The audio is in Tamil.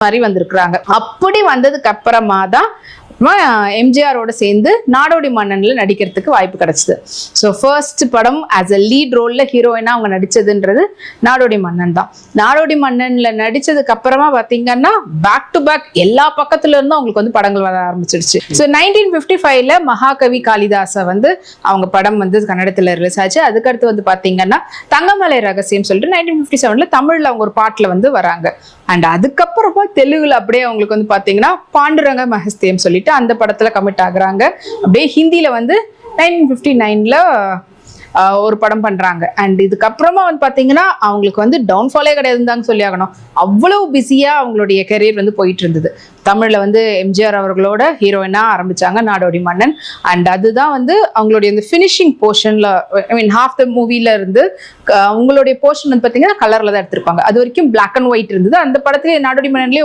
மாதிரி வந்திருக்கிறாங்க. அப்படி வந்ததுக்கு அப்புறமா தான் எம்ஜிஆரோட சேர்ந்து நாடோடி மன்னன்ல நடிக்கிறதுக்கு வாய்ப்பு கிடைச்சது. ஸோ ஃபர்ஸ்ட் படம் ஆஸ் அ லீட் ரோல்ல ஹீரோயினா அவங்க நடிச்சதுன்றது நாடோடி மன்னன் தான். நாடோடி மன்னன்ல நடிச்சதுக்கு அப்புறமா பாத்தீங்கன்னா பேக் டு பேக் எல்லா பக்கத்துல இருந்தும் அவங்களுக்கு வந்து படங்கள் வர ஆரம்பிச்சிருச்சு. ஸோ 1955ல மகாகவி காளிதாச வந்து அவங்க படம் வந்து கன்னடத்துல ரிலீஸ் ஆச்சு. அதுக்கடுத்து வந்து பாத்தீங்கன்னா தங்கமலை ரகசியம் சொல்லிட்டு 1957ல தமிழ்ல அவங்க ஒரு பாட்டுல வந்து வராங்க. அண்ட் அதுக்கப்புறமா தெலுங்குல அப்படியே அவங்களுக்கு வந்து பாத்தீங்கன்னா பாண்டுரங்க மகஸ்தியம் சொல்லிட்டு அந்த படத்துல கமிட் ஆகுறாங்க. அப்படியே ஹிந்தில வந்து 1959ல ஒரு படம் பண்றாங்க. அண்ட் இதுக்கப்புறமா வந்து பாத்தீங்கன்னா அவங்களுக்கு வந்து டவுன்ஃபாலே கிடையாதுன்னு சொல்லி ஆகணும். அவ்வளவு பிஸியா அவங்களுடைய கெரியர் வந்து போயிட்டு இருந்தது. தமிழ்ல வந்து எம்ஜிஆர் அவர்களோட ஹீரோயினா ஆரம்பிச்சாங்க நாடோடி மன்னன். அண்ட் அதுதான் வந்து அவங்களுடைய இந்த finishing போர்ஷன்ல, I mean half the மூவில இருந்து அவங்களுடைய போர்ஷன் வந்து பாத்தீங்கன்னா கலர்ல தான் எடுத்திருப்பாங்க. அது வரைக்கும் பிளாக் அண்ட் ஒயிட் இருந்தது. அந்த படத்துல நாடோடி மன்னன்லயே